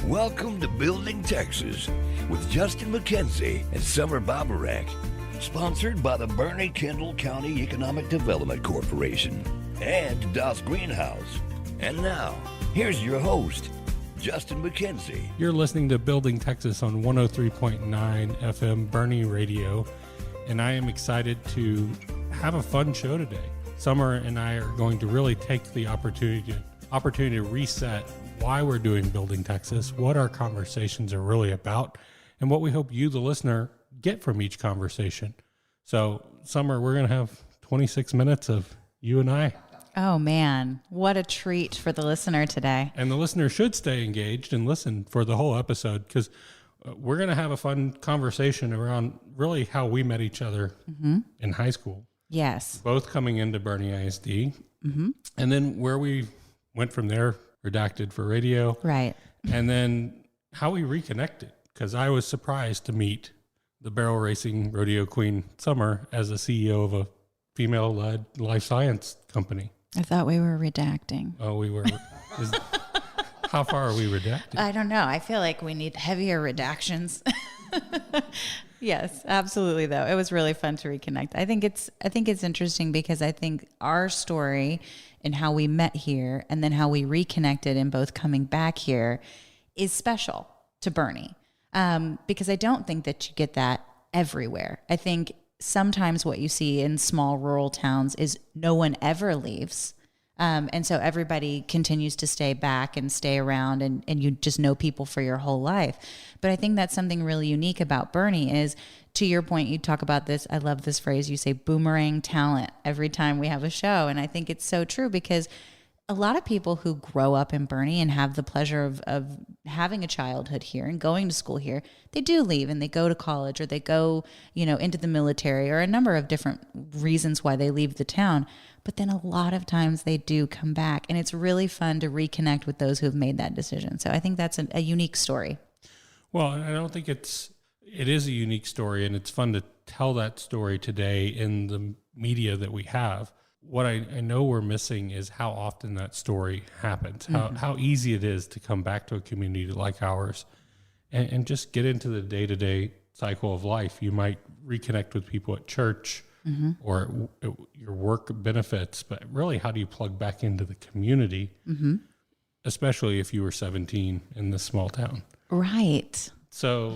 Welcome to Building Texas with Justin McKenzie and Somer Baburek. Sponsored by the Boerne County Economic Development Corporation and Das GreenHaus. And now, here's your host, Justin McKenzie. You're listening to Building Texas on 103.9 FM Boerne Radio, and I am excited to have a fun show today. Somer and I are going to really take the opportunity to reset why we're doing Building Texas, what our conversations are really about, and what we hope you, the listener, get from each conversation. So, Somer, we're going to have 26 minutes of you and I. Oh, man. What a treat for the listener today. And the listener should stay engaged and listen for the whole episode, because we're going to have a fun conversation around really how we met each other in high school. Yes. Both coming into Boerne ISD. And then where we went from there, redacted for radio. Right. And then how we reconnected, because I was surprised to meet the barrel racing rodeo queen Somer as a CEO of a female-led life science company. I thought we were redacting. Oh, we were. How far are we redacted? I don't know. I feel like we need heavier redactions. Yes, absolutely, though. It was really fun to reconnect. I think it's interesting because I think our story and how we met here and then how we reconnected and both coming back here is special to Boerne. Because I don't think that you get that everywhere. I think sometimes what you see in small rural towns is no one ever leaves. And so everybody continues to stay back and stay around and you just know people for your whole life. But I think that's something really unique about Boerne is, to your point, you talk about this, I love this phrase, you say Boomerang Talent every time we have a show. And I think it's so true because a lot of people who grow up in Boerne and have the pleasure of having a childhood here and going to school here, they do leave and they go to college or they go, into the military or a number of different reasons why they leave the town. But then a lot of times they do come back, and it's really fun to reconnect with those who have made that decision. So I think that's a unique story. Well, I don't think it is a unique story, and it's fun to tell that story today in the media that we have. What I know we're missing is how often that story happens, how easy it is to come back to a community like ours and just get into the day-to-day cycle of life. You might reconnect with people at church or your work benefits, but really, how do you plug back into the community, especially if you were 17 in this small town? Right. So,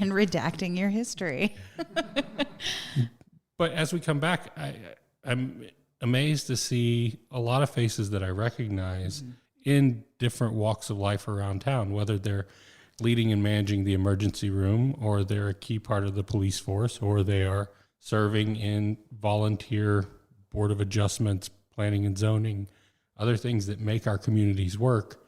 and redacting your history. But as we come back, I'm amazed to see a lot of faces that I recognize in different walks of life around town, whether they're leading and managing the emergency room, or they're a key part of the police force, or they are serving in volunteer board of adjustments, planning and zoning, other things that make our communities work.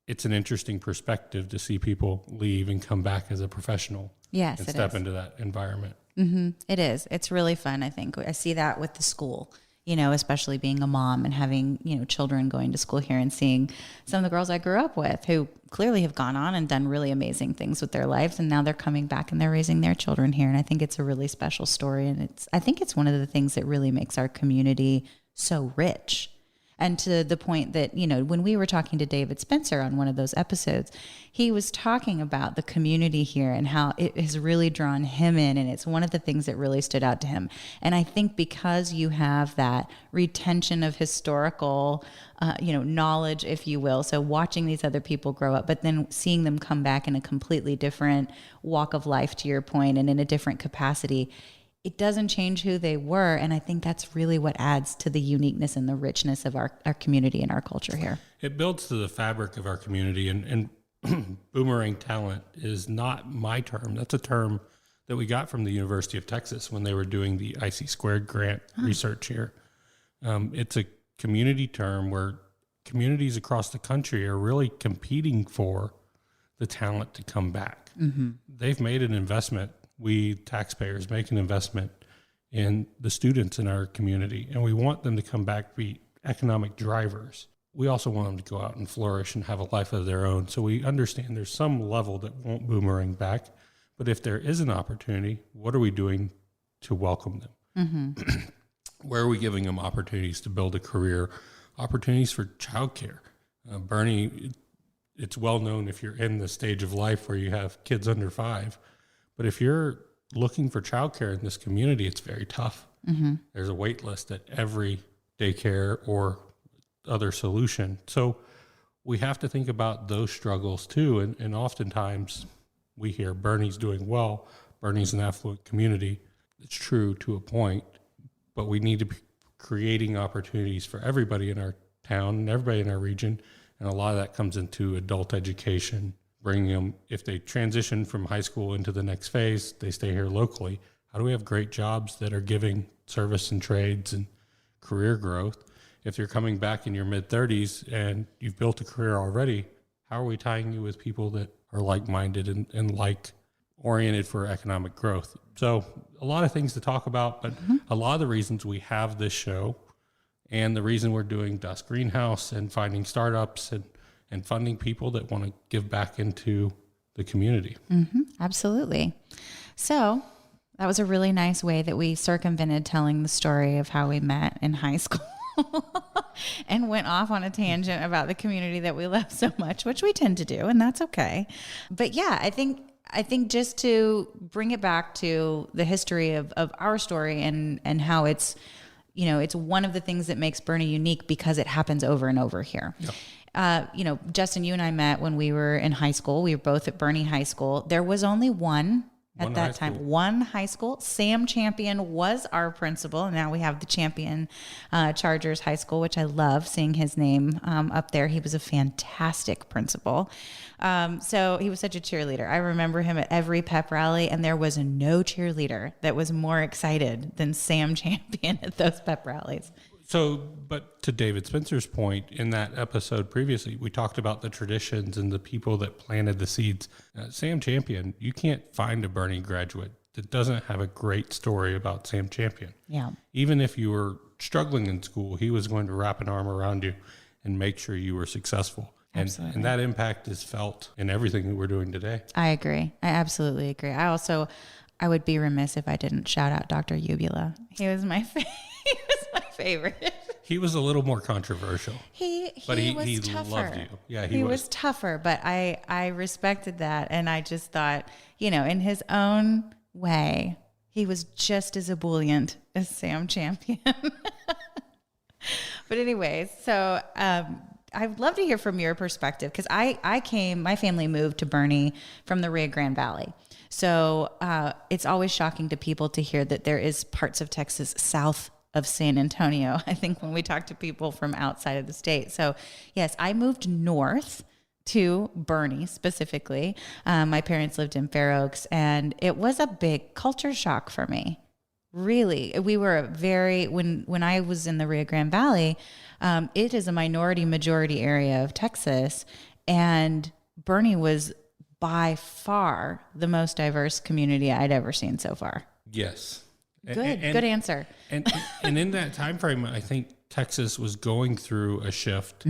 It's an interesting perspective to see people leave and come back as a professional. Yes, and step into that environment. It is. It's really fun, I think. I see that with the school, especially being a mom and having, children going to school here and seeing some of the girls I grew up with who clearly have gone on and done really amazing things with their lives. And now they're coming back and they're raising their children here. And I think it's a really special story. And I think it's one of the things that really makes our community so rich. And to the point that, when we were talking to David Spencer on one of those episodes, he was talking about the community here and how it has really drawn him in. And it's one of the things that really stood out to him. And I think because you have that retention of historical, knowledge, if you will. So watching these other people grow up, but then seeing them come back in a completely different walk of life, to your point, and in a different capacity, it doesn't change who they were. And I think that's really what adds to the uniqueness and the richness of our community and our culture here. It builds to the fabric of our community. And Boomerang Talent is not my term. That's a term that we got from the University of Texas when they were doing the IC Squared grant research here. It's a community term where communities across the country are really competing for the talent to come back. They've made an investment. We taxpayers make an investment in the students in our community, and we want them to come back, be economic drivers. We also want them to go out and flourish and have a life of their own. So we understand there's some level that won't boomerang back, but if there is an opportunity, what are we doing to welcome them? Where are we giving them opportunities to build a career, opportunities for childcare? Boerne it's well known if you're in the stage of life where you have kids under 5. But if you're looking for childcare in this community, it's very tough. There's a wait list at every daycare or other solution. So we have to think about those struggles too. And oftentimes we hear Boerne's doing well. Boerne's an affluent community. It's true to a point, but we need to be creating opportunities for everybody in our town and everybody in our region. And a lot of that comes into adult education, bringing them, if they transition from high school into the next phase, they stay here locally. How do we have great jobs that are giving service and trades and career growth? If you're coming back in your mid-30s and you've built a career already, how are we tying you with people that are like-minded and like-oriented for economic growth? So a lot of things to talk about, but a lot of the reasons we have this show and the reason we're doing Dust GreenHaus and finding startups and funding people that want to give back into the community. Absolutely. So that was a really nice way that we circumvented telling the story of how we met in high school and went off on a tangent about the community that we love so much, which we tend to do, and that's okay. But yeah, I think just to bring it back to the history of our story and how it's, you know, it's one of the things that makes Boerne unique because it happens over and over here. Yep. You know, Justin, you and I met when we were in high school. We were both at Boerne High School. There was only one high school. Sam Champion was our principal. And now we have the Champion Chargers High School, which I love seeing his name up there. He was a fantastic principal. So he was such a cheerleader. I remember him at every pep rally, and there was no cheerleader that was more excited than Sam Champion at those pep rallies. So, but to David Spencer's point, in that episode previously, we talked about the traditions and the people that planted the seeds. Sam Champion, you can't find a Boerne graduate that doesn't have a great story about Sam Champion. Yeah. Even if you were struggling in school, he was going to wrap an arm around you and make sure you were successful. And that impact is felt in everything that we're doing today. I agree. I absolutely agree. I would be remiss if I didn't shout out Dr. Ubula. He was my favorite. He was a little more controversial. He was tougher. Loved you. Yeah, he was tougher, but I respected that. And I just thought, you know, in his own way, he was just as ebullient as Sam Champion. But anyways, so I'd love to hear from your perspective, because my family moved to Boerne from the Rio Grande Valley. So it's always shocking to people to hear that there is parts of Texas south of San Antonio, I think, when we talk to people from outside of the state. So yes, I moved north to Boerne specifically. My parents lived in Fair Oaks, and it was a big culture shock for me. Really, we were when I was in the Rio Grande Valley, it is a majority area of Texas, and Boerne was by far the most diverse community I'd ever seen so far. Yes. Good answer. And in that time frame, I think Texas was going through a shift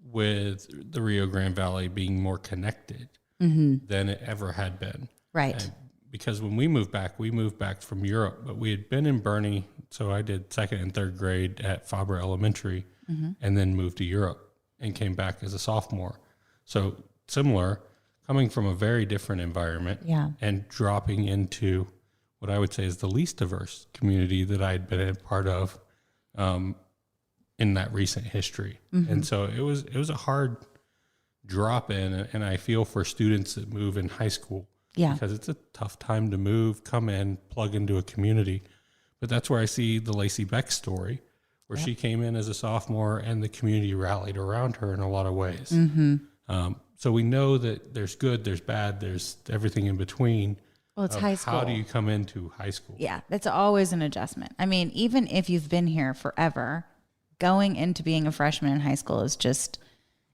with the Rio Grande Valley being more connected than it ever had been. Right. And because when we moved back from Europe, but we had been in Boerne. So I did 2nd and 3rd grade at Faber Elementary and then moved to Europe and came back as a sophomore. So similar, coming from a very different environment and dropping into what I would say is the least diverse community that I'd been a part of in that recent history. And so it was a hard drop in, and I feel for students that move in high school because it's a tough time to move, come in, plug into a community. But that's where I see the Lacey Beck story, where she came in as a sophomore and the community rallied around her in a lot of ways. So we know that there's good, there's bad, there's everything in between. Well, it's high school. How do you come into high school? Yeah, that's always an adjustment. I mean, even if you've been here forever, going into being a freshman in high school is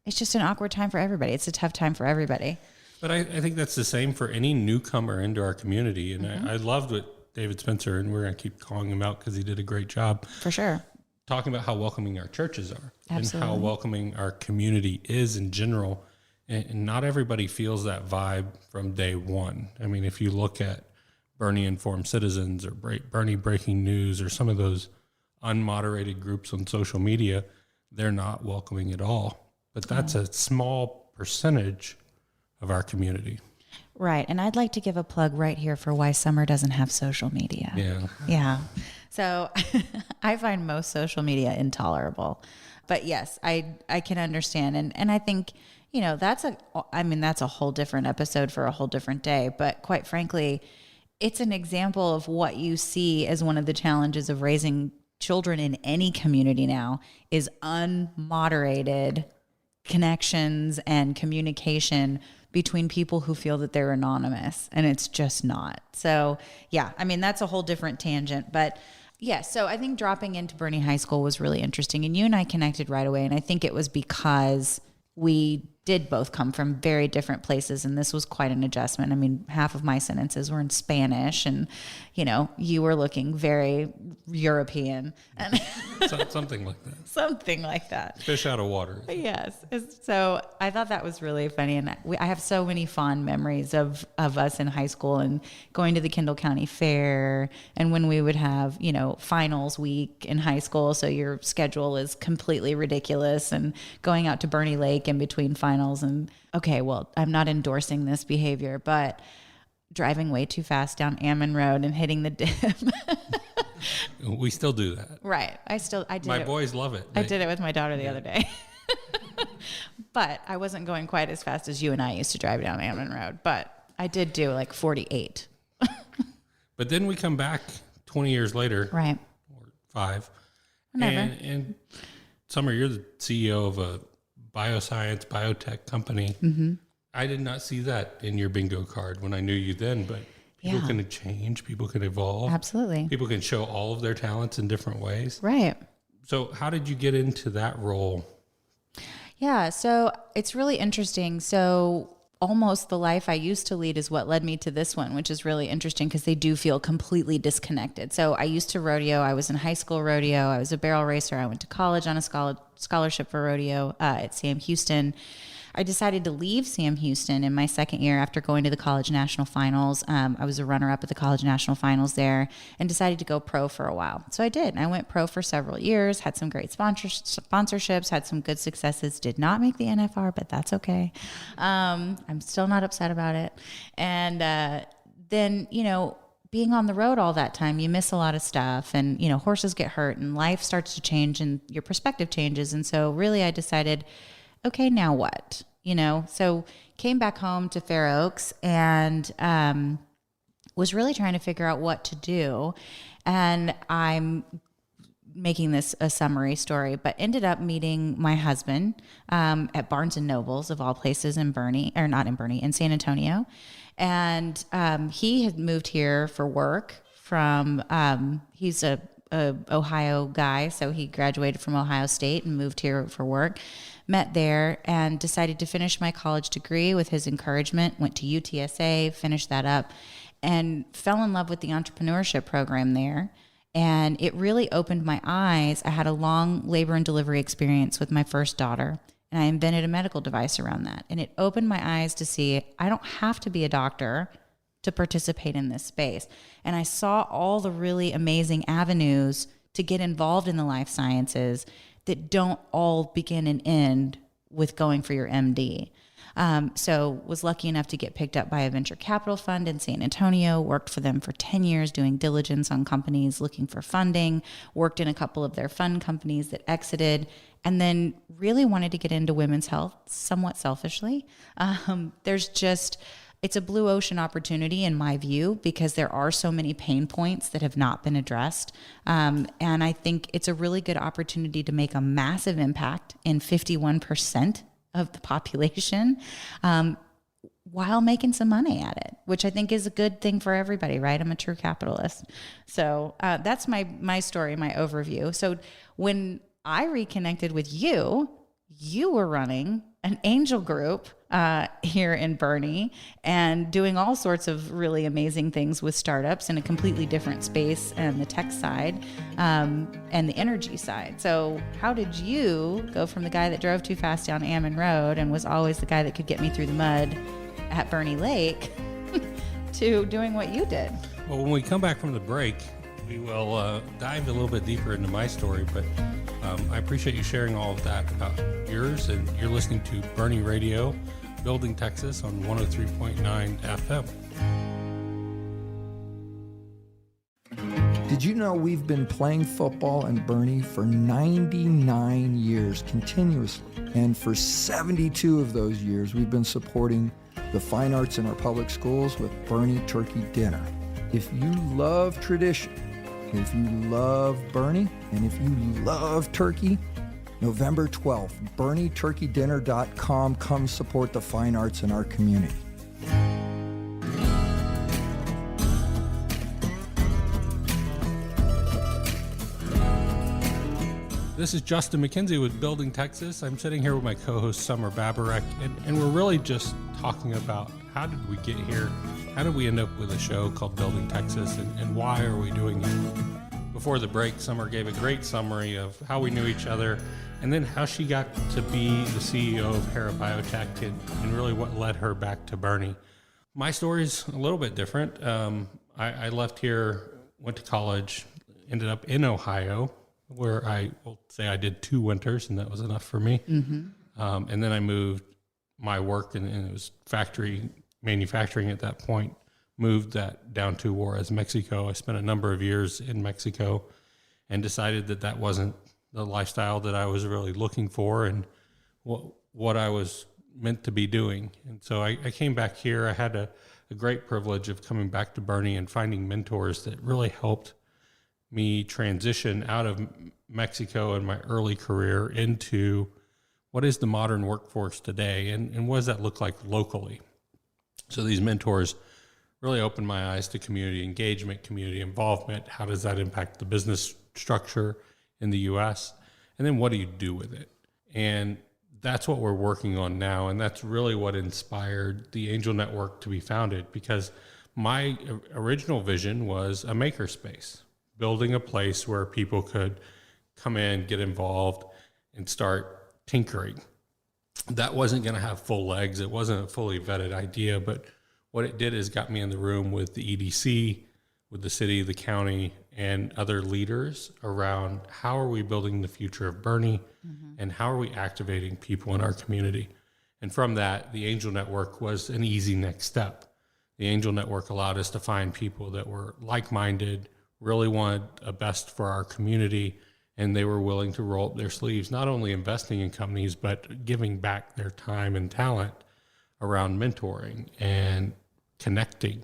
it's just an awkward time for everybody. It's a tough time for everybody. But I think that's the same for any newcomer into our community. And I loved what David Spencer, and we're going to keep calling him out because he did a great job. For sure. Talking about how welcoming our churches are. Absolutely. And how welcoming our community is in general. And not everybody feels that vibe from day one. I mean, if you look at Boerne Informed Citizens or Boerne Breaking News or some of those unmoderated groups on social media, they're not welcoming at all. But that's a small percentage of our community. Right. And I'd like to give a plug right here for why Somer doesn't have social media. Yeah. Yeah. So I find most social media intolerable. But yes, I can understand. And I think, that's a whole different episode for a whole different day. But quite frankly, it's an example of what you see as one of the challenges of raising children in any community now is unmoderated connections and communication between people who feel that they're anonymous, and it's just not. So yeah, that's a whole different tangent, but yeah. So I think dropping into Boerne High School was really interesting, and you and I connected right away. And I think it was because we did both come from very different places, and this was quite an adjustment. Half of my sentences were in Spanish, and you were looking very European, and something like that. Something like that. Fish out of water. Yes. So I thought that was really funny, and I have so many fond memories of us in high school and going to the Kendall County Fair, and when we would have finals week in high school, so your schedule is completely ridiculous, and going out to Boerne Lake in between finals. And okay, well, I'm not endorsing this behavior, but driving way too fast down Ammon Road and hitting the dip. We still do that. Right. I did. My boys love it. I did it with my daughter the other day. But I wasn't going quite as fast as you and I used to drive down Ammon Road, but I did do like 48. But then we come back 20 years later. Right. Or 5. Never. And Somer, you're the CEO of a bioscience, biotech company. Mm-hmm. I did not see that in your bingo card when I knew you then, but people can change, people can evolve. Absolutely. People can show all of their talents in different ways. Right. So how did you get into that role? Yeah, so it's really interesting. So almost the life I used to lead is what led me to this one, which is really interesting because they do feel completely disconnected. So I used to rodeo. I was in high school rodeo. I was a barrel racer. I went to college on a scholarship for rodeo at Sam Houston. I decided to leave Sam Houston in my second year after going to the college national finals. I was a runner-up at the college national finals there and decided to go pro for a while. So I did. I went pro for several years, had some great sponsorships, had some good successes, did not make the NFR, but that's okay. I'm still not upset about it. And then, being on the road all that time, you miss a lot of stuff, and, horses get hurt and life starts to change and your perspective changes. And so really I decided, okay, now what? So came back home to Fair Oaks and was really trying to figure out what to do. And I'm making this a summary story, but ended up meeting my husband at Barnes & Nobles, of all places, in San Antonio. And he had moved here for work from, he's a Ohio guy, so he graduated from Ohio State and moved here for work. Met there and decided to finish my college degree with his encouragement, went to UTSA, finished that up, and fell in love with the entrepreneurship program there. And it really opened my eyes. I had a long labor and delivery experience with my first daughter, and I invented a medical device around that. And it opened my eyes to see I don't have to be a doctor to participate in this space. And I saw all the really amazing avenues to get involved in the life sciences that don't all begin and end with going for your MD. So was lucky enough to get picked up by a venture capital fund in San Antonio, worked for them for 10 years doing diligence on companies looking for funding, worked in a couple of their fund companies that exited, and then really wanted to get into women's health somewhat selfishly. It's a blue ocean opportunity in my view, because there are so many pain points that have not been addressed. And I think it's a really good opportunity to make a massive impact in 51% of the population while making some money at it, which I think is a good thing for everybody, right? I'm a true capitalist. So that's my story, my overview. So when I reconnected with you, you were running an angel group here in Boerne and doing all sorts of really amazing things with startups in a completely different space, and the tech side and the energy side. So how did you go from the guy that drove too fast down Ammon Road and was always the guy that could get me through the mud at Boerne Lake to doing what you did? Well, when we come back from the break, We will dive a little bit deeper into my story, but I appreciate you sharing all of that about yours. And you're listening to Boerne Radio, Building Texas on 103.9 FM. Did you know we've been playing football in Boerne for 99 years continuously? And for 72 of those years, we've been supporting the fine arts in our public schools with Boerne Turkey Dinner. If you love tradition, if you love Boerne, and if you love turkey, November 12th, BoerneTurkeyDinner.com. Come support the fine arts in our community. This is Justin McKenzie with Building Texas. I'm sitting here with my co-host Somer Baburek, and we're really just talking about how did we get here? How did we end up with a show called Building Texas, and why are we doing it? Before the break, Somer gave a great summary of how we knew each other, and then how she got to be the CEO of Hera Biotech, and really what led her back to Boerne. My story's a little bit different. I left here, went to college, ended up in Ohio, where I will say I did 2 winters, and that was enough for me. And then I moved my work, and it was factory manufacturing at that point, moved that down to Juarez, Mexico. I spent a number of years in Mexico and decided that that wasn't the lifestyle that I was really looking for and what I was meant to be doing. And so I came back here. I had a great privilege of coming back to Boerne and finding mentors that really helped me transition out of Mexico and my early career into what is the modern workforce today, and what does that look like locally. So these mentors really opened my eyes to community engagement, community involvement. How does that impact the business structure in the U.S.? And then what do you do with it? And that's what we're working on now, and that's really what inspired the Angel Network to be founded, because my original vision was a makerspace, building a place where people could come in, get involved, and start tinkering. That wasn't going to have full legs. It wasn't a fully vetted idea, but what it did is got me in the room with the EDC, with the city, the county, and other leaders around how are we building the future of Boerne, and how are we activating people in our community. And from that, the Angel Network was an easy next step. The Angel Network allowed us to find people that were like-minded, really wanted a best for our community, and they were willing to roll up their sleeves, not only investing in companies, but giving back their time and talent around mentoring and connecting.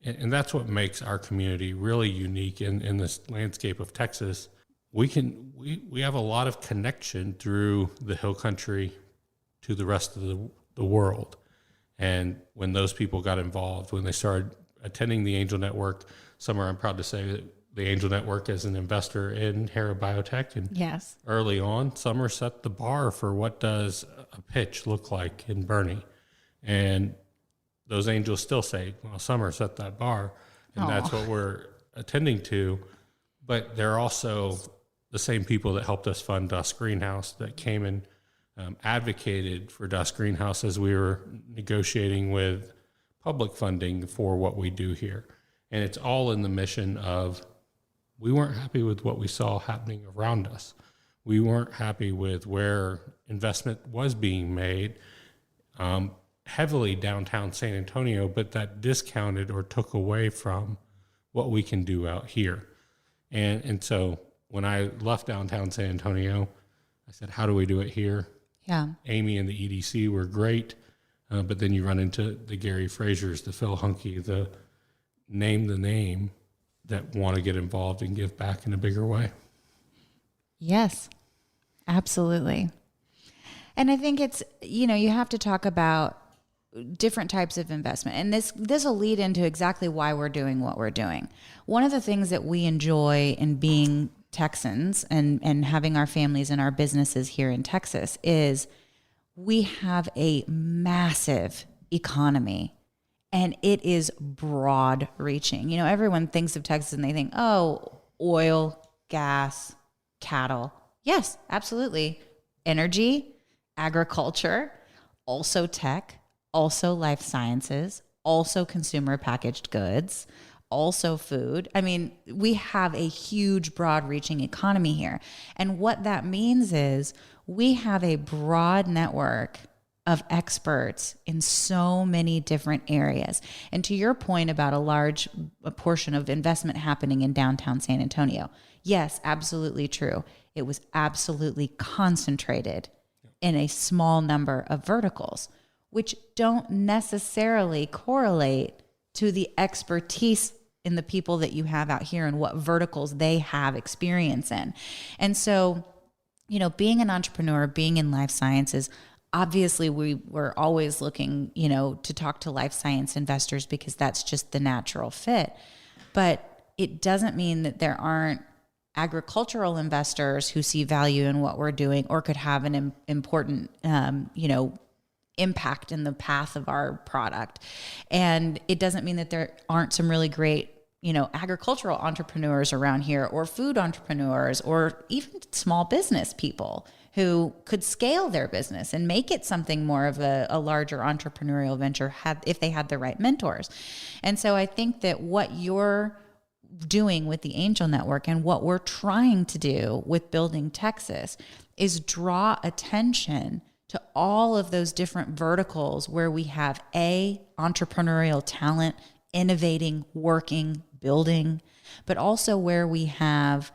And that's what makes our community really unique in this landscape of Texas. We have a lot of connection through the hill country to the rest of the world. And when those people got involved, when they started attending the Angel Network, Somer, I'm proud to say that the Angel Network as an investor in Hera Biotech. And yes, early on, Somer set the bar for what does a pitch look like in Boerne. And those angels still say, well, Somer set that bar, and that's what we're attending to. But they're also the same people that helped us fund GreenHaus, that came and advocated for GreenHaus as we were negotiating with public funding for what we do here. And it's all in the mission of, we weren't happy with what we saw happening around us. We weren't happy with where investment was being made, heavily downtown San Antonio, but that discounted or took away from what we can do out here. And so when I left downtown San Antonio, I said, how do we do it here? Yeah. Amy and the EDC were great, but then you run into the Gary Frazier's, the Phil Hunke, the name that want to get involved and give back in a bigger way. Yes, absolutely. And I think it's, you have to talk about different types of investment. And this will lead into exactly why we're doing what we're doing. One of the things that we enjoy in being Texans and having our families and our businesses here in Texas is we have a massive economy. And it is broad reaching. Everyone thinks of Texas and they think, oh, oil, gas, cattle. Yes, absolutely. Energy, agriculture, also tech, also life sciences, also consumer packaged goods, also food. I mean, we have a huge, broad reaching economy here. And what that means is we have a broad network of experts in so many different areas. And to your point about a portion of investment happening in downtown San Antonio, yes, absolutely true. It was absolutely concentrated in a small number of verticals, which don't necessarily correlate to the expertise in the people that you have out here and what verticals they have experience in. And so, you know, being an entrepreneur, being in life sciences, obviously we're always looking, you know, to talk to life science investors because that's just the natural fit. But it doesn't mean that there aren't agricultural investors who see value in what we're doing or could have an important, you know, impact in the path of our product. And it doesn't mean that there aren't some really great, you know, agricultural entrepreneurs around here or food entrepreneurs or even small business people who could scale their business and make it something more of a larger entrepreneurial venture if they had the right mentors. And so I think that what you're doing with the Angel Network and what we're trying to do with Building Texas is draw attention to all of those different verticals where we have entrepreneurial talent, innovating, working, building, but also where we have,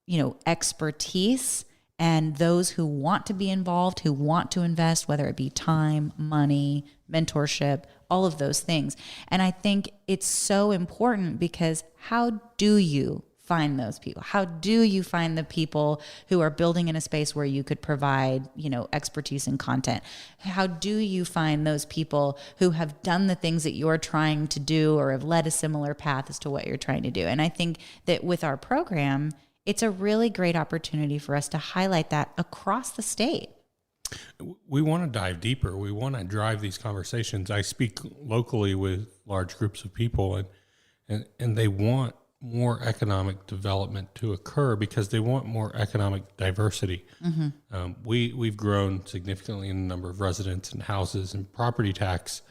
you know, expertise and those who want to be involved, who want to invest, whether it be time, money, mentorship, all of those things. And I think it's so important because how do you find those people? How do you find the people who are building in a space where you could provide, you know, expertise and content? How do you find those people who have done the things that you're trying to do or have led a similar path as to what you're trying to do? And I think that with our program, it's a really great opportunity for us to highlight that across the state. We want to dive deeper. We want to drive these conversations. I speak locally with large groups of people and they want more economic development to occur because they want more economic diversity. Mm-hmm. We've grown significantly in the number of residents and houses and property tax,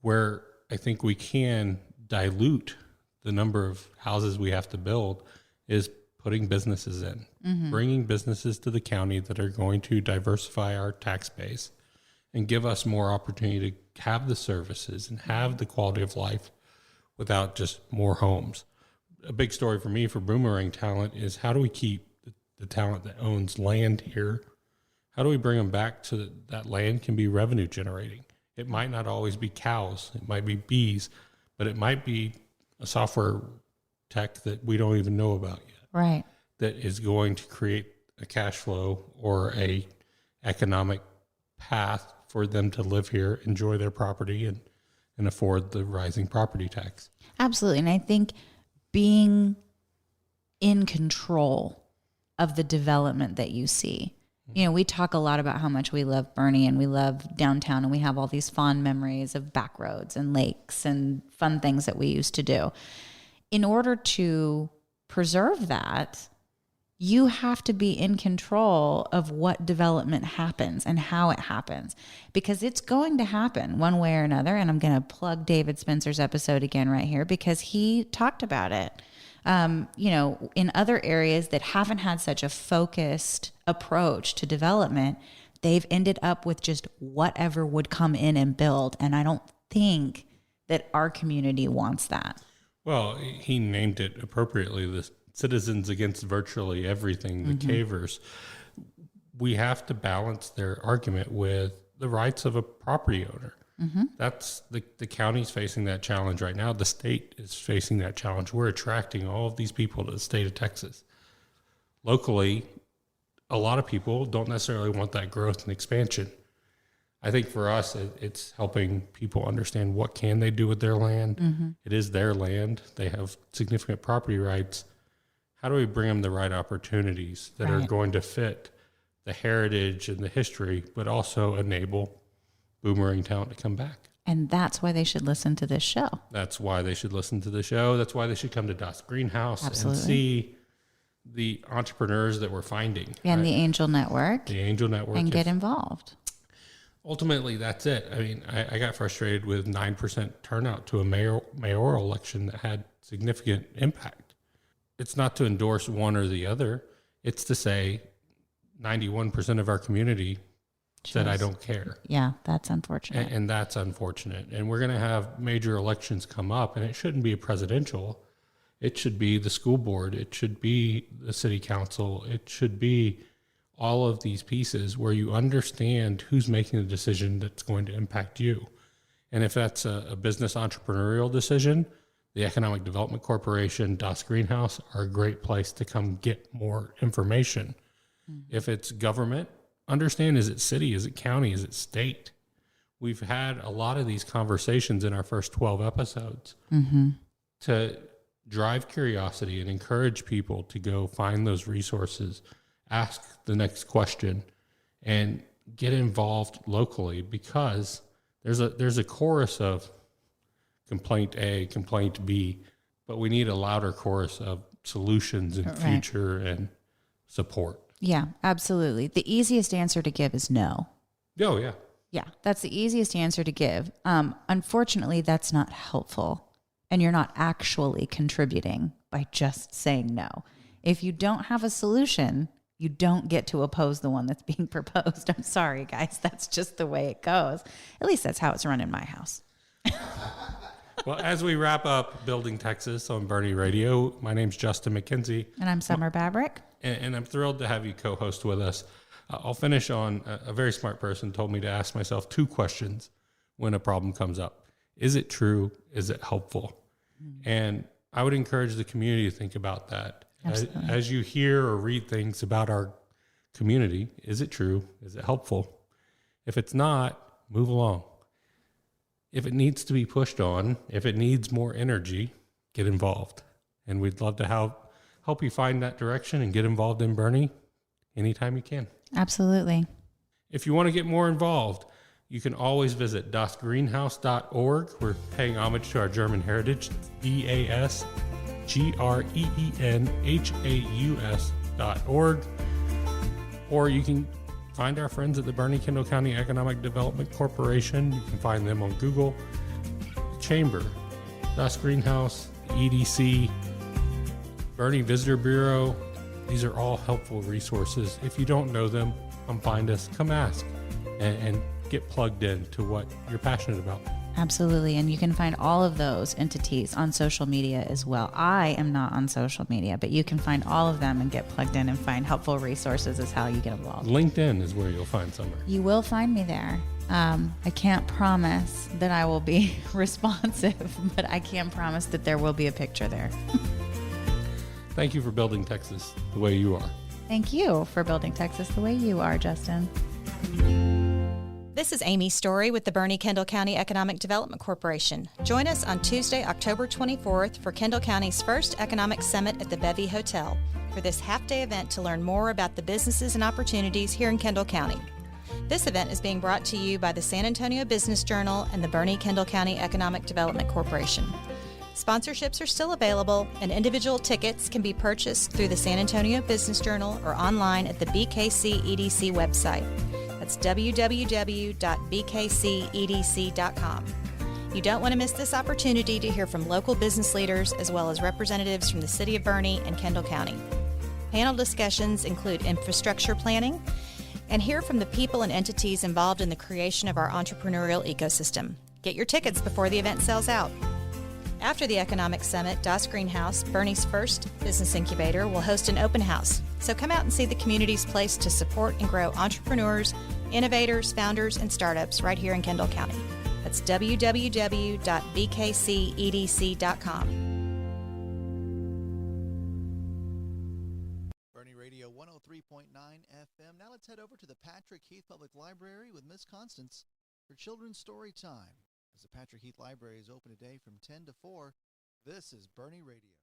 where I think we can dilute the number of houses we have to build is putting businesses in, bringing businesses to the county that are going to diversify our tax base and give us more opportunity to have the services and have the quality of life without just more homes. A big story for me for Boomerang Talent is how do we keep the talent that owns land here? How do we bring them back so that land can be revenue generating? It might not always be cows. It might be bees, but it might be a software tech that we don't even know about yet. Right. That is going to create a cash flow or a economic path for them to live here, enjoy their property, and afford the rising property tax. Absolutely. And I think being in control of the development that you see. You know, we talk a lot about how much we love Boerne and we love downtown and we have all these fond memories of back roads and lakes and fun things that we used to do. In order to preserve that, you have to be in control of what development happens and how it happens, because it's going to happen one way or another. And I'm going to plug David Spencer's episode again right here because he talked about it. You know, in other areas that haven't had such a focused approach to development, they've ended up with just whatever would come in and build. And I don't think that our community wants that. Well, he named it appropriately, the citizens against virtually everything, the cavers. We have to balance their argument with the rights of a property owner. That's the county's facing that challenge right now. The state is facing that challenge. We're attracting all of these people to the state of Texas. Locally, a lot of people don't necessarily want that growth and expansion. I think for us, it's helping people understand what can they do with their land. It is their land. They have significant property rights. How do we bring them the right opportunities that are going to fit the heritage and the history, but also enable Boomerang Talent to come back? And that's why they should listen to this show. That's why they should listen to the show. That's why they should come to GreenHaus and see the entrepreneurs that we're finding. And the Angel Network. The Angel Network. And get involved. Ultimately, that's it. I mean, I got frustrated with 9% turnout to a mayoral election that had significant impact. It's not to endorse one or the other. It's to say 91% of our community said, I don't care. Yeah, that's unfortunate. And that's unfortunate. And we're going to have major elections come up, and it shouldn't be a presidential. It should be the school board. It should be the city council. It should be all of these pieces where you understand who's making the decision that's going to impact you. And if that's a business entrepreneurial decision, the Economic Development Corporation, Das GreenHaus are a great place to come get more information. Mm-hmm. If it's government, understand, is it city, is it county, is it state? We've had a lot of these conversations in our first 12 episodes to drive curiosity and encourage people to go find those resources, ask the next question, and get involved locally, because there's a chorus of complaint A, complaint B, but we need a louder chorus of solutions and future and support. Yeah, absolutely. The easiest answer to give is no. Oh, yeah. Yeah, that's the easiest answer to give. Unfortunately, that's not helpful, and you're not actually contributing by just saying no. If you don't have a solution, you don't get to oppose the one that's being proposed. I'm sorry, guys. That's just the way it goes. At least that's how it's run in my house. Well, as we wrap up Building Texas on Boerne Radio, my name's Justin McKenzie. And I'm Somer Baburek. And I'm thrilled to have you co-host with us. I'll finish on a very smart person told me to ask myself 2 questions when a problem comes up. Is it true? Is it helpful? And I would encourage the community to think about that. As you hear or read things about our community, is it true? Is it helpful? If it's not, move along. If it needs to be pushed on, if it needs more energy, get involved. And we'd love to help you find that direction and get involved in Boerne anytime you can. Absolutely. If you want to get more involved, you can always visit dasgreenhaus.org. We're paying homage to our German heritage, DASGREENHAUS.org. Or you can find our friends at the Boerne-Kendall County Economic Development Corporation. You can find them on Google. The Chamber, Das GreenHaus, EDC, Boerne Visitor Bureau. These are all helpful resources. If you don't know them, come find us, come ask, and get plugged in to what you're passionate about. Absolutely. And you can find all of those entities on social media as well. I am not on social media, but you can find all of them and get plugged in and find helpful resources is how you get involved. LinkedIn is where you'll find Somer. You will find me there. I can't promise that I will be responsive, but I can promise that there will be a picture there. Thank you for building Texas the way you are. Thank you for building Texas the way you are, Justin. This is Amy Story with the Boerne-Kendall County Economic Development Corporation. Join us on Tuesday, October 24th for Kendall County's first Economic Summit at the Bevy Hotel for this half-day event to learn more about the businesses and opportunities here in Kendall County. This event is being brought to you by the San Antonio Business Journal and the Boerne-Kendall County Economic Development Corporation. Sponsorships are still available, and individual tickets can be purchased through the San Antonio Business Journal or online at the BKC EDC website. That's www.bkcedc.com. You don't want to miss this opportunity to hear from local business leaders as well as representatives from the City of Boerne and Kendall County. Panel discussions include infrastructure planning and hear from the people and entities involved in the creation of our entrepreneurial ecosystem. Get your tickets before the event sells out. After the Economic Summit, Das GreenHaus, Boerne's first business incubator, will host an open house. So come out and see the community's place to support and grow entrepreneurs, innovators, founders, and startups right here in Kendall County. That's www.bkcedc.com. Boerne Radio 103.9 FM. Now let's head over to the Patrick Heath Public Library with Miss Constance for Children's Story Time. As the Patrick Heath Library is open today from 10 to 4, this is Boerne Radio.